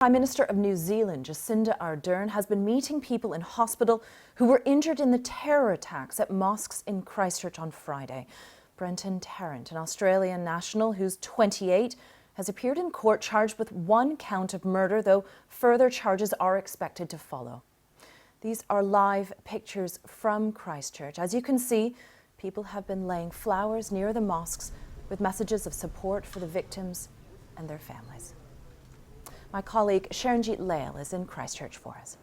Prime Minister of New Zealand, Jacinda Ardern, has been meeting people in hospital who were injured in the terror attacks at mosques in Christchurch on Friday. Brenton Tarrant, an Australian national who's 28, has appeared in court charged with 1 count of murder, though further charges are expected to follow. These are live pictures from Christchurch. As you can see, people have been laying flowers near the mosques with messages of support for the victims and their families. My colleague Sharanjit Lail is in Christchurch for us.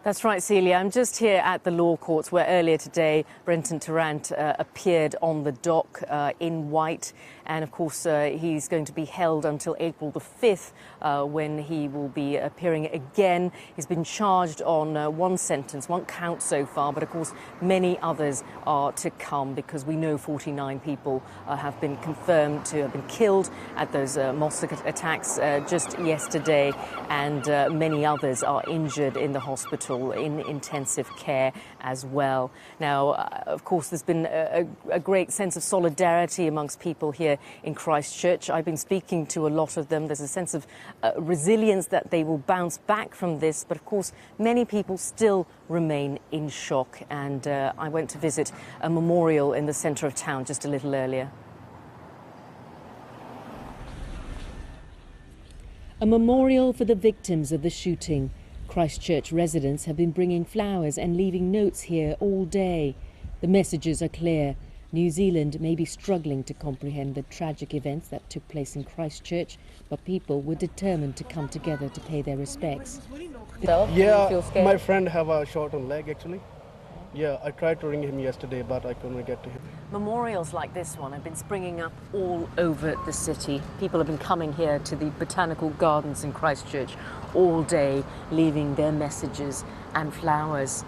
That's right, Celia. I'm just here at the law courts where earlier today Brenton Tarrant appeared on the dock in white. And of course, he's going to be held until April the 5th when he will be appearing again. He's been charged on 1 sentence, 1 count so far. But of course, many others are to come because we know 49 people have been confirmed to have been killed at those mosque attacks just yesterday. And many others are injured in the hospital in intensive care as well. Now, of course, there's been a great sense of solidarity amongst people here in Christchurch. I've been speaking to a lot of them. There's a sense of resilience that they will bounce back from this. But of course, many people still remain in shock. And I went to visit a memorial in the centre of town just a little earlier. A memorial for the victims of the shooting. Christchurch residents have been bringing flowers and leaving notes here all day. The messages are clear. New Zealand may be struggling to comprehend the tragic events that took place in Christchurch, but people were determined to come together to pay their respects. Yeah, my friend have a shot on leg actually. Yeah, I tried to ring him yesterday, but I couldn't get to him. Memorials like this one have been springing up all over the city. People have been coming here to the botanical gardens in Christchurch all day, leaving their messages and flowers.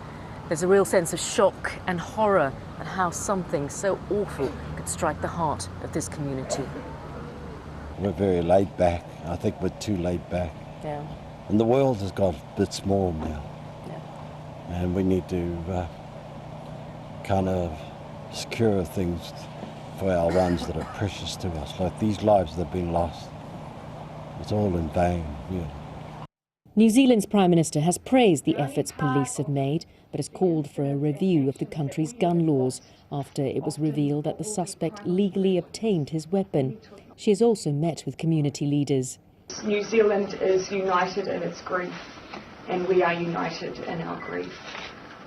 There's a real sense of shock and horror at how something so awful could strike the heart of this community. We're very laid back. I think we're too laid back. Yeah. And the world has got a bit small now. Yeah. And we need to kind of secure things for our ones that are precious to us, like these lives that have been lost. It's all in vain, really. New Zealand's Prime Minister has praised the efforts police have made, but has called for a review of the country's gun laws after it was revealed that the suspect legally obtained his weapon. She has also met with community leaders. New Zealand is united in its grief, and we are united in our grief.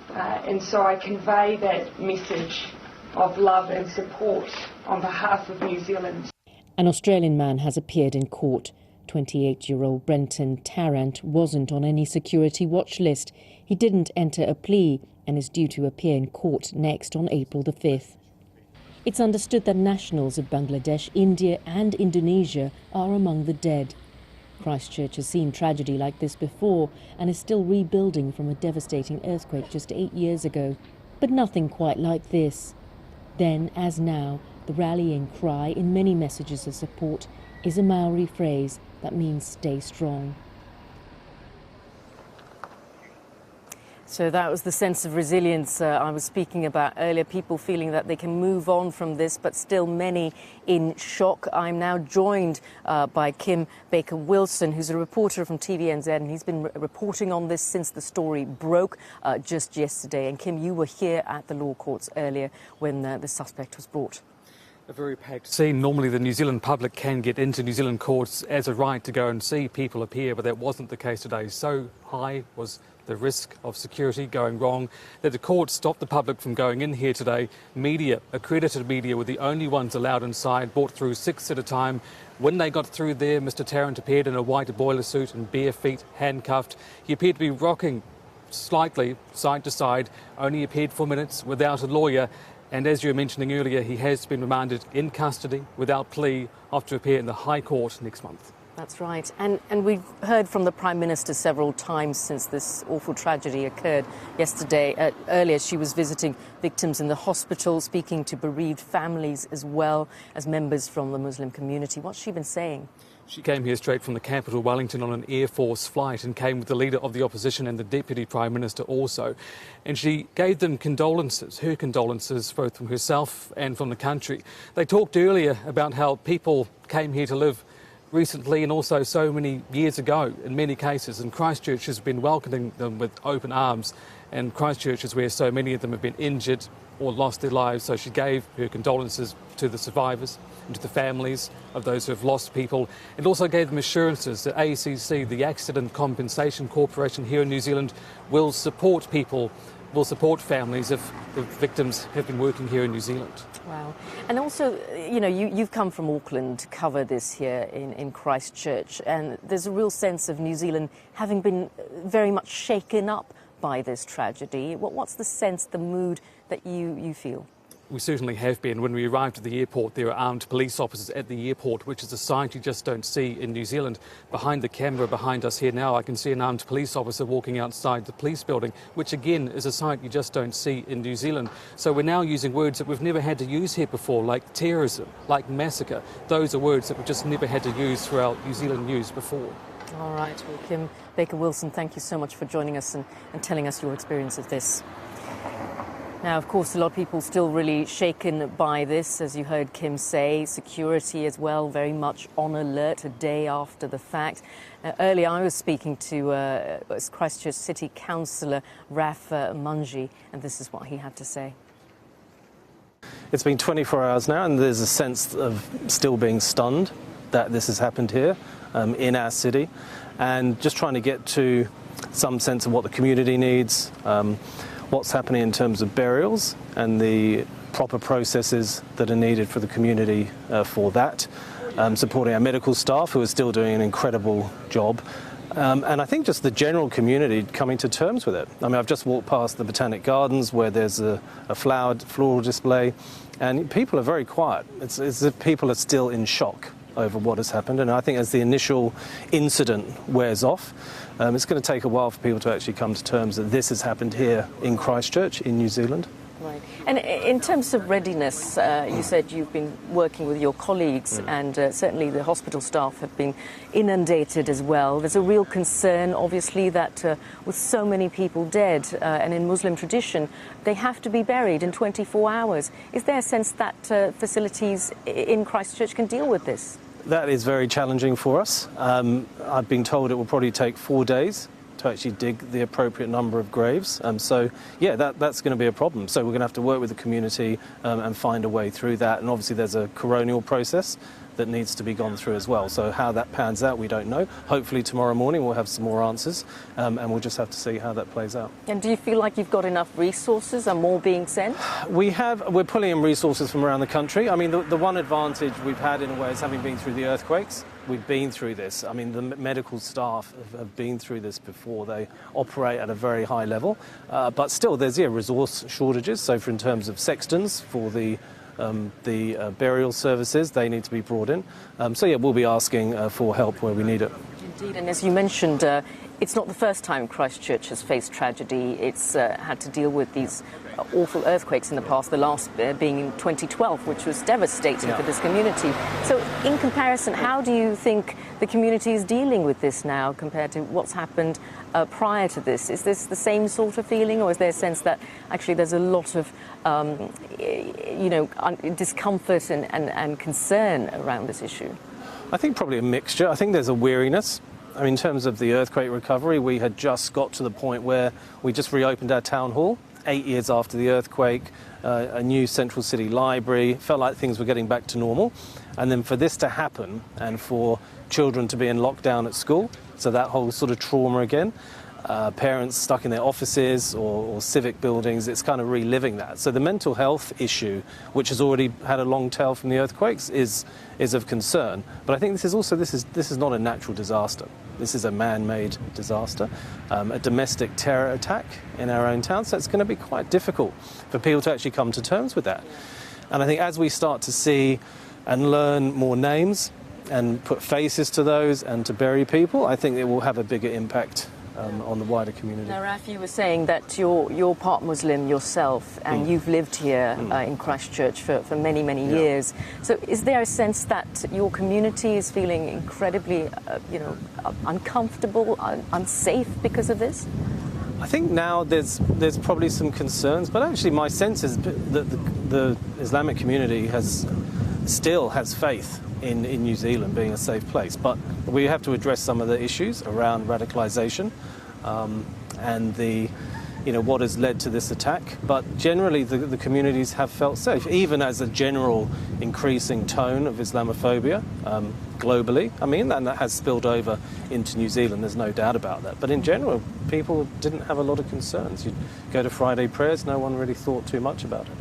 And so I convey that message of love and support on behalf of New Zealand. An Australian man has appeared in court. 28-year-old Brenton Tarrant wasn't on any security watch list. He didn't enter a plea and is due to appear in court next on April the 5th. It's understood that nationals of Bangladesh, India and Indonesia are among the dead. Christchurch has seen tragedy like this before and is still rebuilding from a devastating earthquake just 8 years ago. But nothing quite like this. Then, as now, the rallying cry in many messages of support is a Maori phrase that means stay strong. So that was the sense of resilience I was speaking about earlier, people feeling that they can move on from this, but still many in shock. I'm now joined by Kim Baker-Wilson, who's a reporter from TVNZ, and he's been reporting on this since the story broke just yesterday. And Kim, you were here at the law courts earlier when the suspect was brought. A very packed scene. Normally the New Zealand public can get into New Zealand courts as a right to go and see people appear, but that wasn't the case today. So high was the risk of security going wrong that the court stopped the public from going in here today. Media, accredited media, were the only ones allowed inside, brought through 6 at a time. When they got through there, Mr. Tarrant appeared in a white boiler suit and bare feet, handcuffed. He appeared to be rocking slightly side to side, only appeared for minutes without a lawyer. And as you were mentioning earlier, he has been remanded in custody without plea after to appear in the High Court next month. That's right. And we've heard from the Prime Minister several times since this awful tragedy occurred yesterday. Earlier, she was visiting victims in the hospital, speaking to bereaved families as well as members from the Muslim community. What's she been saying? She came here straight from the capital, Wellington, on an Air Force flight and came with the Leader of the Opposition and the Deputy Prime Minister also. And she gave them condolences, her condolences, both from herself and from the country. They talked earlier about how people came here to live recently and also so many years ago in many cases, and Christchurch has been welcoming them with open arms, and Christchurch is where so many of them have been injured or lost their lives. So she gave her condolences to the survivors and to the families of those who have lost people, and also gave them assurances that ACC, the Accident Compensation Corporation here in New Zealand, will support people, will support families if the victims have been working here in New Zealand. Wow. And also, you know, you've come from Auckland to cover this here in Christchurch, and there's a real sense of New Zealand having been very much shaken up by this tragedy. What's the sense, the mood that you feel? We certainly have been. When we arrived at the airport, there are armed police officers at the airport, which is a sight you just don't see in New Zealand. Behind the camera behind us here now, I can see an armed police officer walking outside the police building, which again is a sight you just don't see in New Zealand. So we're now using words that we've never had to use here before, like terrorism, like massacre. Those are words that we've just never had to use for our New Zealand news before. All right, well, Kim Baker-Wilson, thank you so much for joining us and telling us your experience of this. Now, of course, a lot of people still really shaken by this, as you heard Kim say. Security as well, very much on alert a day after the fact. Earlier, I was speaking to Christchurch City Councillor Raf Munji, and this is what he had to say. It's been 24 hours now, and there's a sense of still being stunned that this has happened here in our city, and just trying to get to some sense of what the community needs, what's happening in terms of burials and the proper processes that are needed for the community for that, supporting our medical staff who are still doing an incredible job, and I think just the general community coming to terms with it. I mean, I've just walked past the Botanic Gardens where there's a floral display, and people are very quiet. It's as if people are still in shock over what has happened, and I think as the initial incident wears off, it's going to take a while for people to actually come to terms that this has happened here in Christchurch, in New Zealand. Right. And in terms of readiness, you said you've been working with your colleagues, and certainly the hospital staff have been inundated as well. There's a real concern, obviously, that with so many people dead, and in Muslim tradition, they have to be buried in 24 hours. Is there a sense that facilities in Christchurch can deal with this? That is very challenging for us. I've been told it will probably take 4 days to actually dig the appropriate number of graves. So, yeah, that's going to be a problem. So we're going to have to work with the community and find a way through that. And obviously there's a coronial process that needs to be gone through as well. So how that pans out, we don't know. Hopefully tomorrow morning we'll have some more answers, and we'll just have to see how that plays out. And do you feel like you've got enough resources? Are more being sent? We're pulling in resources from around the country. I mean, the one advantage we've had in a way is having been through the earthquakes. We've been through this. I mean, the medical staff have been through this before. They operate at a very high level. But still, there's resource shortages. So in terms of sextons for the burial services, they need to be brought in. So yeah, we'll be asking for help where we need it. Indeed, and as you mentioned, it's not the first time Christchurch has faced tragedy. It's had to deal with these awful earthquakes in the past, the last being in 2012, which was devastating for this community. So in comparison, how do you think the community is dealing with this now compared to what's happened prior to this? Is this the same sort of feeling, or is there a sense that actually there's a lot of discomfort and concern around this issue? I think probably a mixture. I think there's a weariness. I mean, in terms of the earthquake recovery, we had just got to the point where we just reopened our town hall 8 years after the earthquake, a new central city library, felt like things were getting back to normal. And then for this to happen and for children to be in lockdown at school, so that whole sort of trauma again, parents stuck in their offices or civic buildings, it's kind of reliving that. So the mental health issue, which has already had a long tail from the earthquakes, is of concern. But I think this is not a natural disaster. This is a man-made disaster, a domestic terror attack in our own town. So it's going to be quite difficult for people to actually come to terms with that. And I think as we start to see and learn more names and put faces to those and to bury people, I think it will have a bigger impact on the wider community. Now, Raf, you were saying that you're part Muslim yourself, and you've lived here in Christchurch for many, many years. So is there a sense that your community is feeling incredibly, uncomfortable, unsafe because of this? I think now there's probably some concerns, but actually my sense is that the Islamic community has still has faith in New Zealand being a safe place. But we have to address some of the issues around radicalisation and what has led to this attack. But generally, the communities have felt safe, even as a general increasing tone of Islamophobia globally. I mean, and that has spilled over into New Zealand, there's no doubt about that. But in general, people didn't have a lot of concerns. You'd go to Friday prayers, no one really thought too much about it.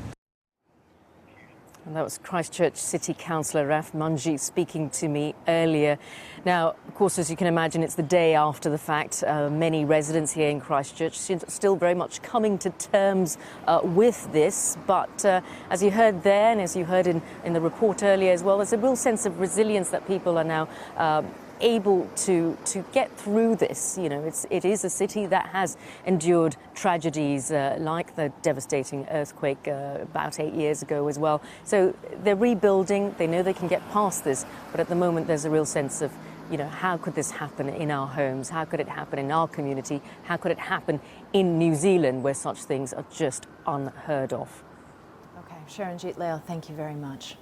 And that was Christchurch City Councillor Raf Manji speaking to me earlier. Now, of course, as you can imagine, it's the day after the fact. Many residents here in Christchurch still very much coming to terms with this. But as you heard there, and as you heard in the report earlier as well, there's a real sense of resilience that people are now able to get through this. You know, it is a city that has endured tragedies like the devastating earthquake about 8 years ago as well. So they're rebuilding, they know they can get past this, but at the moment there's a real sense of, you know, how could this happen in our homes? How could it happen in our community? How could it happen in New Zealand, where such things are just unheard of? Okay, Sharon Jeet Lale, thank you very much.